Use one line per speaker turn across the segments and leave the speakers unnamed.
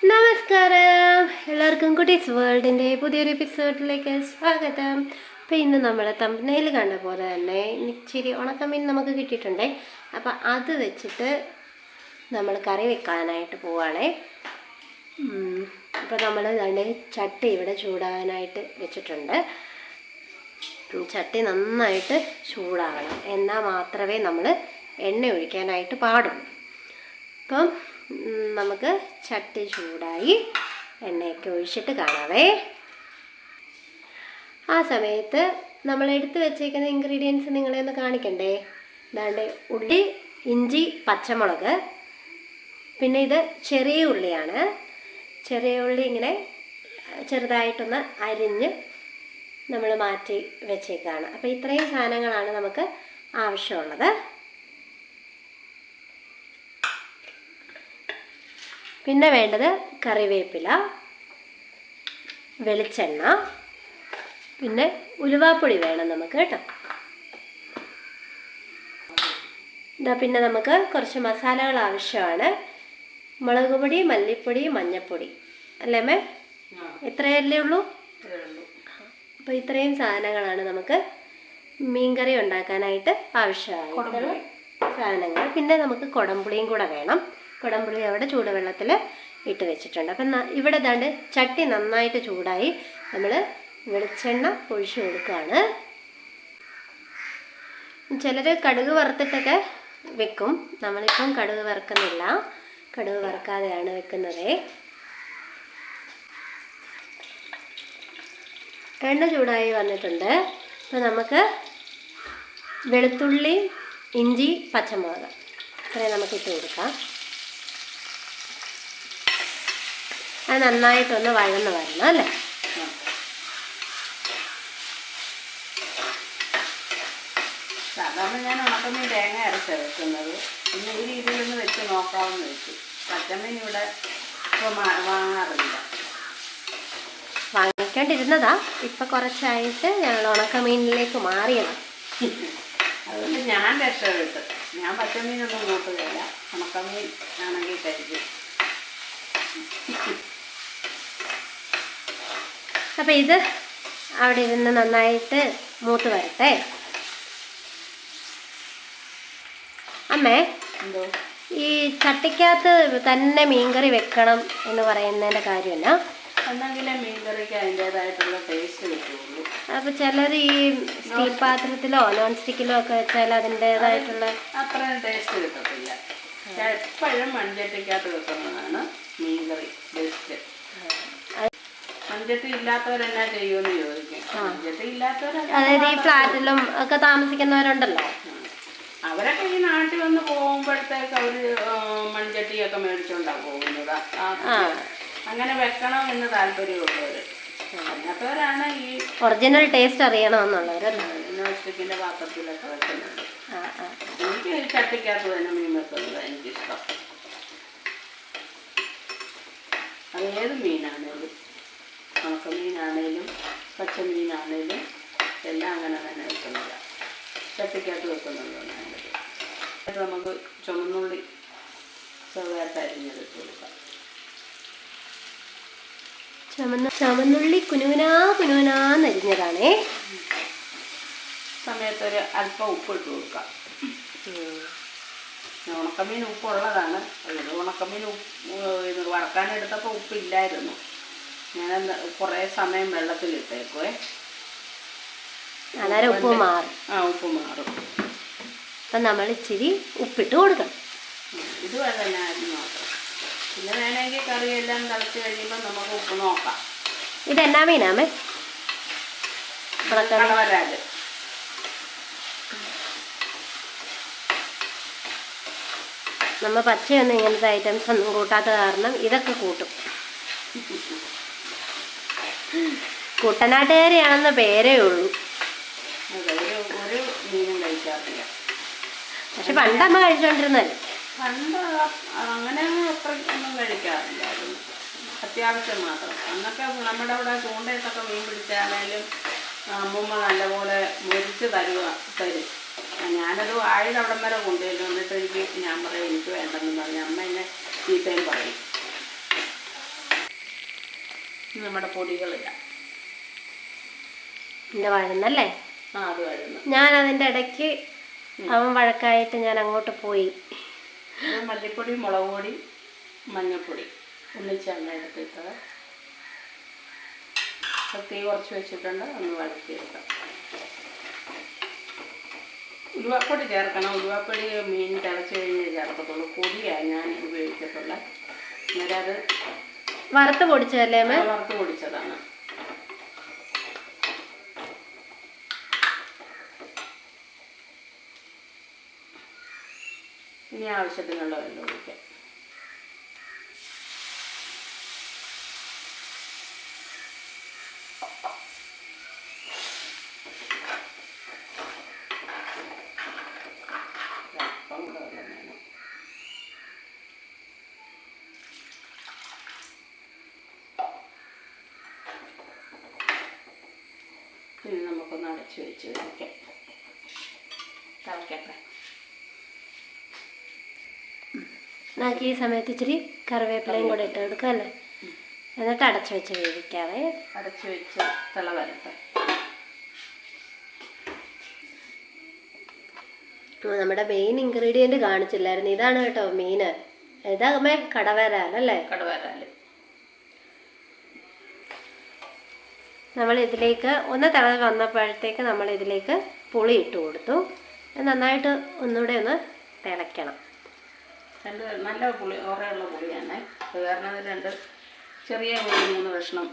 നമസ്കാരം, എല്ലാവർക്കും കുട്ടീസ് വേൾഡിൻ്റെ പുതിയൊരു എപ്പിസോഡിലേക്ക് സ്വാഗതം. അപ്പോൾ ഇന്ന് നമ്മൾ തമ്പനയിൽ കണ്ട പോലെ തന്നെ ഇച്ചിരി ഉണക്കമീൻ നമുക്ക് കിട്ടിയിട്ടുണ്ട്. അപ്പോൾ അത് വെച്ചിട്ട് നമ്മൾ കറി വെക്കാനായിട്ട് പോവുകയാണേ. അപ്പോൾ നമ്മൾ തന്നെ ചട്ടി ഇവിടെ ചൂടാകാനായിട്ട് വെച്ചിട്ടുണ്ട്. ചട്ടി നന്നായിട്ട് ചൂടാകണം, എന്നാൽ മാത്രമേ നമ്മൾ എണ്ണ ഒഴിക്കാനായിട്ട് പാടുള്ളൂ. അപ്പം നമുക്ക് ചട്ടി ചൂടായി എണ്ണയൊക്കെ ഒഴിച്ചിട്ട് കാണാവേ. ആ സമയത്ത് നമ്മൾ എടുത്ത് വെച്ചേക്കുന്ന ഇൻഗ്രീഡിയൻസ് നിങ്ങളെ ഒന്ന് കാണിക്കണ്ടേ. അതാണ്ട് ഉള്ളി, ഇഞ്ചി, പച്ചമുളക്, പിന്നെ ഇത് ചെറിയ ഉള്ളിയാണ്. ചെറിയ ഉള്ളി ഇങ്ങനെ ചെറുതായിട്ടൊന്ന് അരിഞ്ഞ് നമ്മൾ മാറ്റി വെച്ചേക്കാണ്. അപ്പോൾ ഇത്രയും സാധനങ്ങളാണ് നമുക്ക് ആവശ്യമുള്ളത്. പിന്നെ വേണ്ടത് കറിവേപ്പില, വെളിച്ചെണ്ണ, പിന്നെ ഉലുവാപ്പൊടി വേണം നമുക്ക് കേട്ടോ. പിന്നെ നമുക്ക് കുറച്ച് മസാലകൾ ആവശ്യമാണ്. മുളക് പൊടി, മല്ലിപ്പൊടി, മഞ്ഞൾപ്പൊടി, അല്ലേ മേ? എത്രയല്ലേ ഉള്ളൂ? അപ്പോൾ ഇത്രയും സാധനങ്ങളാണ് നമുക്ക് മീൻകറി ഉണ്ടാക്കാനായിട്ട് ആവശ്യമായിട്ടുള്ള സാധനങ്ങൾ. പിന്നെ നമുക്ക് കുടംപുളിയും കൂടെ വേണം. കുടംപുളി അവിടെ ചൂടുവെള്ളത്തിൽ ഇട്ട് വെച്ചിട്ടുണ്ട്. അപ്പം ഇവിടെ ദാണ്ട് ചട്ടി നന്നായിട്ട് ചൂടായി നമ്മൾ വെളിച്ചെണ്ണ ഒഴിച്ചു കൊടുക്കുകയാണ്. ചിലർ കടുക് വറുത്തിട്ടൊക്കെ വെക്കും. നമ്മളിപ്പം കടുക് വറുക്കുന്നില്ല, കടുക് വറുക്കാതെയാണ് വെക്കുന്നത്. എണ്ണ ചൂടായി വന്നിട്ടുണ്ട്. അപ്പോൾ നമുക്ക് വെളുത്തുള്ളി, ഇഞ്ചി, പച്ചമുളക് ഇത്രയും നമുക്ക് ഇട്ട് കൊടുക്കാം. അത് നന്നായിട്ടൊന്ന് വഴന്ന് വരണം അല്ലേ.
സാധാരണ ഞാൻ ഉണക്കമീൻ തേങ്ങ അരച്ചാണ് വെക്കുന്നത്. പിന്നെ ഈ രീതിയിലൊന്ന് വെച്ച് നോക്കാമെന്ന് വെച്ചു. പച്ചമീൻ ഇവിടെ ഇപ്പോൾ വാങ്ങാറില്ല.
വാങ്ങിക്കാണ്ടിരുന്നതാ, ഇപ്പം കുറച്ചായിട്ട് ഞങ്ങൾ ഉണക്കമീനിലേക്ക് മാറിയതാണ്.
അതുകൊണ്ട് ഞാൻ രക്ഷപ്പെട്ടു. ഞാൻ പച്ചമീനൊന്നും കൂട്ടുകയില്ല, ഉണക്കമീൻ ആണെങ്കിൽ കഴിക്കും.
അപ്പം ഇത് അവിടെ ഇരുന്ന് നന്നായിട്ട് മൂത്ത് വരട്ടെ. അമ്മേ,
എന്തോ
ഈ ചട്ടിക്കകത്ത് തന്നെ മീൻകറി വെക്കണം എന്ന് പറയുന്നതിൻ്റെ കാര്യമല്ല,
എന്നെങ്കിലേ മീൻകറിക്ക് അതിൻ്റേതായിട്ടുള്ള ടേസ്റ്റ് കിട്ടുള്ളൂ.
അപ്പോൾ ചിലർ ഈ സ്റ്റീൽ പാത്രത്തിലോ നോൺ സ്റ്റിക്കിലോ ഒക്കെ വെച്ചാൽ അതിൻ്റേതായിട്ടുള്ള
അത്രയും ടേസ്റ്റ് കിട്ടത്തില്ല. എപ്പോഴും മൺചട്ടിക്കകത്ത് വെക്കുന്നതാണ് മീൻകറി ബെസ്റ്റ്. മൺചട്ടി ഇല്ലാത്തവരെന്നാ ചെയ്യുമെന്ന് ചോദിക്കും. മൺചട്ടി ഇല്ലാത്തവരല്ല,
അതായത് ഈ ഫ്ലാറ്റിലും ഒക്കെ താമസിക്കുന്നവരുണ്ടല്ലോ,
അവരൊക്കെ ഈ നാട്ടിൽ വന്ന് പോകുമ്പോഴത്തേക്ക് അവർ മൺചട്ടിയൊക്കെ മേടിച്ചുകൊണ്ടാണ് പോകുന്നത്. അങ്ങനെ വെക്കണം എന്ന് താല്പര്യമുള്ളവർ. അങ്ങനത്തവരാണ് ഈ
ഒറിജിനൽ ടേസ്റ്റ് അറിയണമെന്നുള്ളവർ
നോൺ സ്റ്റിക്കിൻ്റെ പാത്രത്തിലൊക്കെ വെക്കുന്നത്. എനിക്ക് ഒരു ചട്ടിക്കകത്ത് തന്നെ മീൻ വെക്കുന്നത് എനിക്കിഷ്ടം. അത് ഏത് മീനാണേലും, ഉണക്കമീനാണേലും പച്ചമീനാണേലും എല്ലാം അങ്ങനെ തന്നെ വെക്കുന്നത്. ചട്ടിക്കകത്ത് വെക്കുന്നത് നല്ലത്. നമുക്ക് ചുമന്നുള്ളി ചെറുതായിട്ട് അരിഞ്ഞെടുത്ത് കൊടുക്കാം.
ചുമന്നുള്ളി കുനുകുനാന്നരിഞ്ഞതാണേ.
സമയത്തൊരു അല്പം ഉപ്പിട്ട് കൊടുക്കാം. ഉണക്കമീൻ ഉപ്പുള്ളതാണ്. ഇത് ഉണക്കമീൻ ഇത് വറക്കാനെടുത്തപ്പോൾ ഉപ്പില്ലായിരുന്നു. ഞാൻ കുറേ സമയം വെള്ളത്തിലിട്ടേക്കുവേ.
അന്നേരം ഉപ്പ് മാറും.
ഉപ്പ് മാറും.
അപ്പം നമ്മൾ ഇച്ചിരി ഉപ്പിട്ട് കൊടുക്കണം.
ഇത് തന്നെ ആയിരുന്നു മാത്രം. പിന്നെ വേണമെങ്കിൽ കറിയെല്ലാം തിളച്ച് കഴിയുമ്പോൾ നമുക്ക് ഉപ്പ് നോക്കാം.
ഇതെന്നാ മീനാമേ?
കടവരാല്.
നമ്മൾ പച്ചയൊന്നും ഇങ്ങനത്തെ ഐറ്റംസ് ഒന്നും കൂട്ടാത്ത കാരണം ഇതൊക്കെ കൂട്ടും. കുട്ടനാട്ടുകാരിയാണെന്ന പേരേ ഉള്ളൂ.
ഒരു മീനും കഴിക്കാറില്ല.
പക്ഷെ പണ്ടമ്മ കഴിച്ചോണ്ടിരുന്നല്ലേ.
പണ്ട് അങ്ങനെ അത്ര ഒന്നും കഴിക്കാറില്ലായിരുന്നു. അത്യാവശ്യം മാത്രം. അന്നൊക്കെ നമ്മുടെ അവിടെ ചൂണ്ടയിട്ടൊക്കെ മീൻ പിടിച്ചാണേലും അമ്മൂമ്മ നല്ലപോലെ മുരിച്ച് തരും. ഞാനത് ആയത് അവിടം വരെ കൊണ്ടുവരും. എന്നിട്ട് ഞാൻ പറയും എനിക്ക് വേണ്ടെന്ന് പറഞ്ഞ് അമ്മ എന്നെ ചീത്തയും പറയും. നമ്മുടെ പൊടികളിടാം.
എൻ്റെ വഴന്നല്ലേ?
അത് വഴന്ന്.
ഞാൻ അതിൻ്റെ ഇടയ്ക്ക് അവൻ വഴക്കായിട്ട് ഞാൻ അങ്ങോട്ട് പോയി.
മല്ലിപ്പൊടി, മുളക് പൊടി, മഞ്ഞൾപ്പൊടി ഒന്നിച്ചാണ് എടുത്തിട്ടത്. തീ കുറച്ച് വെച്ചിട്ടുണ്ട്. ഒന്ന് വഴറ്റിയെടുക്കാം. ഉലുവാപ്പൊടി ചേർക്കണം. ഉലുവാപ്പൊടി മീൻ തിളച്ച് കഴിഞ്ഞ് ചേർക്കത്തുള്ളൂ. പൊടിയാണ് ഞാൻ ഉപയോഗിക്കത്തുള്ളത്. അന്നേരം അത്
വറുത്ത് പൊടിച്ചതല്ലേ?
വറുത്ത് പൊടിച്ചതാണ്. ഇനി ആവശ്യത്തിനുള്ള വെള്ളം ഒഴിക്കാം. ഇനി നമുക്കൊന്ന് അടച്ച് വെച്ച് കഴിക്കാം. തിളക്കട്ടെ.
നമുക്ക് ഈ സമയത്ത് ഇച്ചിരി കറിവേപ്പിലയും കൂടെ ഇട്ട് കൊടുക്കാം അല്ലേ? എന്നിട്ട് അടച്ചു വെച്ച് വേവിക്കാവേ.
അടച്ച് വെച്ച് തിള വരട്ടെ.
നമ്മുടെ മെയിൻ ഇൻഗ്രീഡിയൻറ്റ് കാണിച്ചില്ലായിരുന്നു. ഇതാണ് കേട്ടോ മീൻ. ഇതാ കടവരാലല്ലേ?
കടവരാല്.
നമ്മൾ ഇതിലേക്ക് ഒന്ന് തിള വന്നപ്പോഴത്തേക്ക് നമ്മൾ ഇതിലേക്ക് പുളി ഇട്ട് കൊടുത്തു. നന്നായിട്ട് ഒന്നുകൂടെ ഒന്ന് തിളയ്ക്കണം.
നല്ല പുളി, ഓറയുള്ള പുളിയാണ്. അത് കാരണം 2 ചെറിയ പുളി 3 കഷ്ണം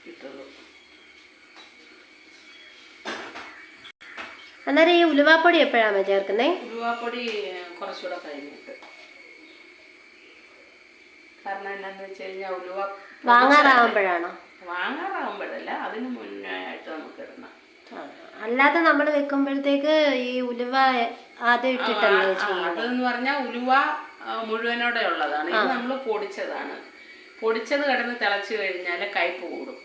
ഇട്ടുള്ളൂ.
അന്നേരം ഈ ഉലുവാപ്പൊടി എപ്പോഴാണ് ചേർക്കുന്നത്?
ഉലുവാപ്പൊടി കുറച്ചുകൂടെ കഴിഞ്ഞിട്ട്. കാരണം എന്താണെന്ന് വെച്ച് കഴിഞ്ഞാൽ ഉലുവ
വാങ്ങാറാവുമ്പോഴാണോ?
വാങ്ങാറാവുമ്പോഴല്ല, അതിന് മുന്നേ ആയിട്ട് നമുക്ക് ഇടണം.
അല്ലാതെ നമ്മൾ വെക്കുമ്പോഴത്തേക്ക് ഈ ഉലുവ ആദ്യം ഇട്ടിട്ടല്ലേ ചെയ്യുന്നത്?
അതെന്ന് പറഞ്ഞാൽ ഉലുവ മുഴുവനോടെ ഉള്ളതാണ്. ഇത് നമ്മൾ പൊടിച്ചതാണ്. പൊടിച്ചത് കിടന്ന് തിളച്ച് കഴിഞ്ഞാൽ കയ്പ്പ് കൂടും.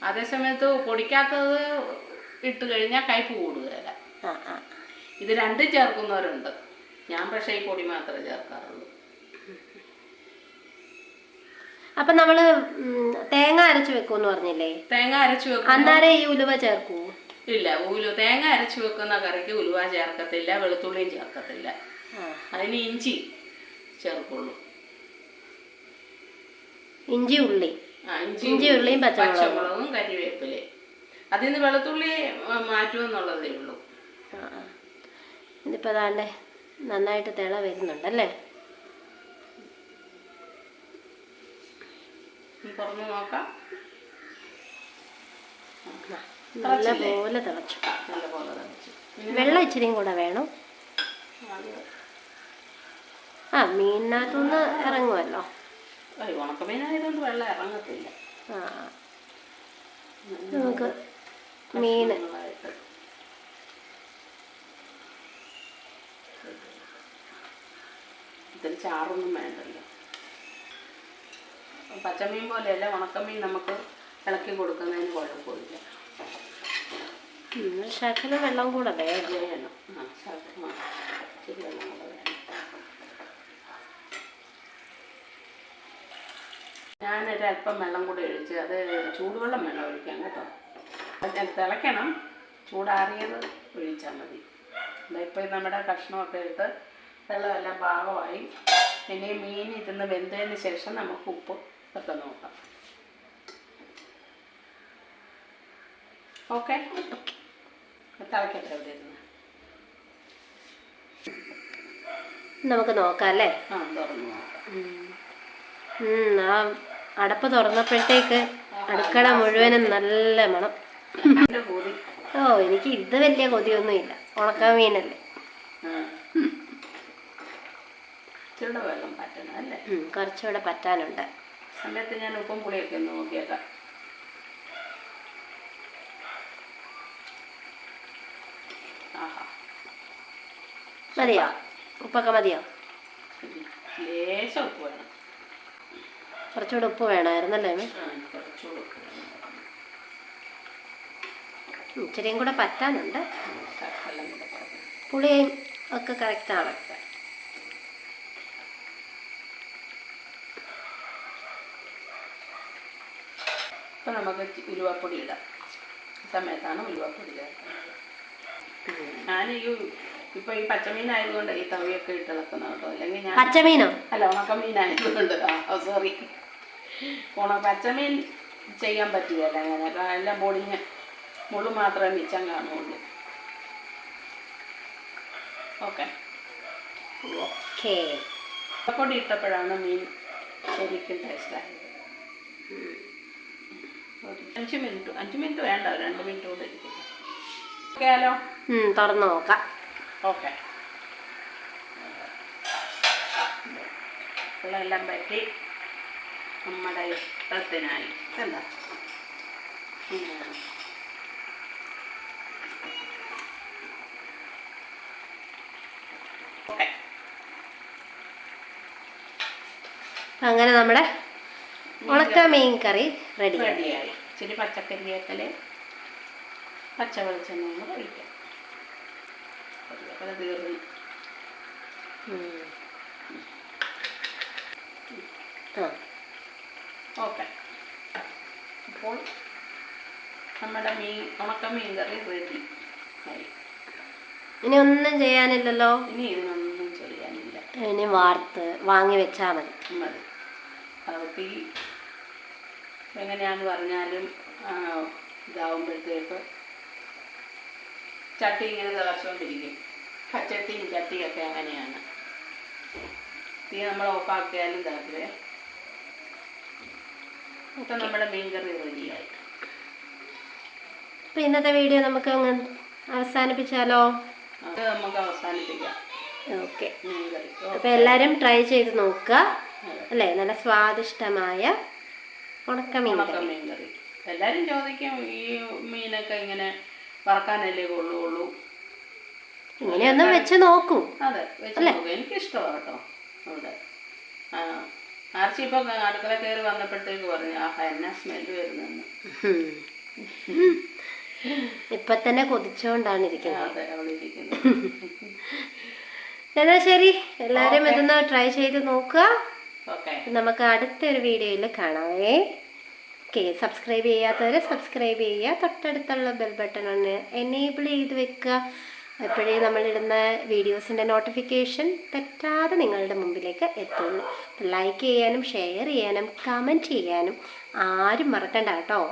അതേസമയത്ത് പൊടിക്കാത്തത് ഇട്ട് കഴിഞ്ഞാൽ കയ്പ്പ് കൂടുകയില്ല. ഇത് രണ്ടും ചേർക്കുന്നവരുണ്ട്. ഞാൻ പക്ഷേ ഈ പൊടി മാത്രമേ ചേർക്കാറുള്ളൂ.
അപ്പൊ നമ്മള് തേങ്ങ അരച്ചു വെക്കുമെന്ന് പറഞ്ഞില്ലേ?
തേങ്ങ അരച്ചു വെക്കും.
അന്നേരം ഈ ഉലുവ ചേർക്കൂ?
ഇല്ല, തേങ്ങ അരച്ചു വെക്കുന്ന കറിക്ക് ഉലുവ ചേർക്കത്തില്ല, വെളുത്തുള്ളിയും ചേർക്കത്തില്ല. അതിന് ഇഞ്ചി ചേർക്കുള്ളൂ.
ഇഞ്ചി ഉള്ളി,
ഇഞ്ചി ഉള്ളിയും പച്ചമുളകും കരിവേപ്പിലയും. അതിൽ നിന്ന് വെളുത്തുള്ളി മാറ്റുമെന്നുള്ളതേ ഉള്ളൂ.
ഇതിപ്പോ അതാണ്ട് നന്നായിട്ട് തിള വരുന്നുണ്ടല്ലേ?
തുറന്ന് നോക്കാം.
നല്ലപോലെ തിളച്ചു.
നല്ലപോലെ തിളച്ചു.
വെള്ളം ഇച്ചിരിയും കൂടെ വേണം. മീനിനകത്തുനിന്ന് ഇറങ്ങുമല്ലോ.
ഉണക്കമീനായതുകൊണ്ട് വെള്ളം ഇറങ്ങത്തില്ല.
നമുക്ക് മീൻ
ഇതിൽ ചാറൊന്നും വേണ്ടല്ലോ. പച്ചമീൻ പോലെയല്ല, ഉണക്കമീൻ നമുക്ക് ഇളക്കി കൊടുക്കുന്നതിന് കുഴപ്പമില്ല.
ശകലം വെള്ളം കൂടെ വേണം.
ശരി, വെള്ളം കൂടെ വേണം. ഞാനൊരല്പം വെള്ളം കൂടെ ഒഴിച്ച്, അത് ചൂടുവെള്ളം വേണം ഒഴിക്കാൻ കേട്ടോ. തിളയ്ക്കണം. ചൂടാറിയത് ഒഴിച്ചാൽ മതി. ഇപ്പോൾ നമ്മുടെ കഷ്ണമൊക്കെ എടുത്ത് വെള്ളമെല്ലാം പാകമായി. ഇനി മീൻ ഇരുന്ന് വെന്തതിന് ശേഷം നമുക്ക് ഉപ്പ് ഒക്കെ നോക്കാം. ഓക്കെ, തിളക്കട്ടെ. എവിടെ ഇരുന്ന്
നമുക്ക് നോക്കാം അല്ലേ?
തുറന്ന് നോക്കാം.
ആ അടപ്പ് തുറന്നപ്പോഴത്തേക്ക് അടുക്കള മുഴുവനും നല്ല മണം. എനിക്ക് ഇത് വലിയ കൊതിയൊന്നുമില്ല. ഉണക്ക മീനല്ലേ?
വെള്ളം പറ്റണം അല്ലേ?
കുറച്ചുകൂടെ പറ്റാനുണ്ട്.
സമയത്ത് ഞാൻ ഉപ്പും പുളിയൊക്കെ ഒന്ന് നോക്കിയേക്കാം.
മതിയോ? ഉപ്പൊക്കെ മതിയോ?
ലേശം ഉപ്പ് വേണം.
കുറച്ചുകൂടെ ഉപ്പ് വേണമായിരുന്നല്ലേ? ഇച്ചിരിയും കൂടെ പറ്റാനുണ്ട്. പുളിയും ഒക്കെ കറക്റ്റാണ്.
അപ്പം നമുക്ക് ഉലുവപ്പൊടി ഇടാം. സമയത്താണ് ഉലുവപ്പൊടി ചേർക്കുന്നത്. ഞാൻ ഇപ്പൊ ഈ പച്ചമീനായതുകൊണ്ട് ഈ തവിയൊക്കെ ഇട്ട് ഇളക്കുന്ന കേട്ടോ. അല്ലെങ്കിൽ ഞാൻ
പച്ചമീനോ
അല്ല ഉണക്കമീനായതുകൊണ്ട് സോറി പച്ചമീൻ ചെയ്യാൻ പറ്റുകയല്ല. അങ്ങനെ എല്ലാം പൊടിഞ്ഞ് മുള്ളു മാത്രമേ മിച്ചം കാണുള്ളൂ. Okay
okay.
പൊടി ഇട്ടപ്പോഴാണ് മീൻ ശരിക്കും ടേസ്റ്റായത്. 5 മിനിറ്റ് വേണ്ട, 2 മിനിറ്റ് കൂടെ ഇരിക്കും. ഓക്കെയാലോ?
തുറന്ന് നോക്കാം.
ഓക്കെ. വെള്ളമെല്ലാം പറ്റി നമ്മുടെ ഇഷ്ടത്തിനായി. എന്താ ഓക്കെ.
അങ്ങനെ നമ്മുടെ ഉണക്ക മീൻ കറി
റെഡിയായി. ഇച്ചിരി പച്ചക്കറിയേക്കല് പച്ച വെളിച്ചെണ്ണ കഴിക്കാം. തീർന്നു. ഓക്കെ. അപ്പോൾ നമ്മുടെ ഉണക്ക മീൻ കറി റെഡി ആയി.
ഇനി ഒന്നും ചെയ്യാനില്ലല്ലോ.
ഇനി ഇതിനൊന്നും ചെയ്യാനില്ല.
ഇനി വാങ്ങി വെച്ചാൽ മതി.
തീ എങ്ങനെയാന്ന് പറഞ്ഞാലും ഇതാവുമ്പോഴത്തേക്ക് ചട്ടി ഇങ്ങനെ തിളച്ചുകൊണ്ടിരിക്കും. പച്ചട്ടിയും ചട്ടിയൊക്കെ അങ്ങനെയാണ്. തീ നമ്മൾ ഓഫാക്കിയാലും ഇതാക്കുവേ. ഇപ്പം നമ്മുടെ മീൻകറി റെഡിയായി.
അപ്പം ഇന്നത്തെ വീഡിയോ നമുക്ക് അങ്ങ് അവസാനിപ്പിച്ചാലോ?
അത് നമുക്ക് അവസാനിപ്പിക്കാം.
ഓക്കെ.
മീൻകറി
അപ്പം എല്ലാവരും ട്രൈ ചെയ്ത് നോക്കുക അല്ലേ? നല്ല സ്വാദിഷ്ടമായ ഉണക്കമീൻ
കറി. എല്ലാവരും ചോദിക്കും ഈ മീനൊക്കെ ഇങ്ങനെ വറക്കാനല്ലേ കൊള്ളുള്ളൂ.
ഇങ്ങനെയൊന്നും വെച്ച് നോക്കൂ.
അതെ, വെച്ച് നോക്കൂ. എനിക്കിഷ്ടമാണ് കേട്ടോ. അവിടെ ആർച്ചി ഇപ്പൊ അടുക്കള കയറി വന്നപ്പോഴത്തേക്ക് പറഞ്ഞു എന്നാ സ്മെല്ല് വരുന്നെന്ന്.
ഇപ്പൊ തന്നെ കൊതിച്ചോണ്ടാണ് ഇരിക്കുന്നത്.
അതെ, അവിടെ ഇരിക്കുന്നത്.
എന്നാ ശരി, എല്ലാരും ഇതൊന്ന് ട്രൈ ചെയ്ത് നോക്കുക.
ഓക്കെ,
നമുക്ക് അടുത്തൊരു വീഡിയോയിൽ കാണാവേ. ഓക്കെ. സബ്സ്ക്രൈബ് ചെയ്യാത്തവർ സബ്സ്ക്രൈബ് ചെയ്യുക. തൊട്ടടുത്തുള്ള ബെൽ ബട്ടൺ ഒന്ന് എനേബിൾ ചെയ്ത് വെക്കുക. എപ്പോഴേ നമ്മളിടുന്ന വീഡിയോസിൻ്റെ നോട്ടിഫിക്കേഷൻ തെറ്റാതെ നിങ്ങളുടെ മുമ്പിലേക്ക് എത്തുള്ളൂ. ലൈക്ക് ചെയ്യാനും ഷെയർ ചെയ്യാനും കമൻറ്റ് ചെയ്യാനും ആരും മറക്കണ്ട കേട്ടോ.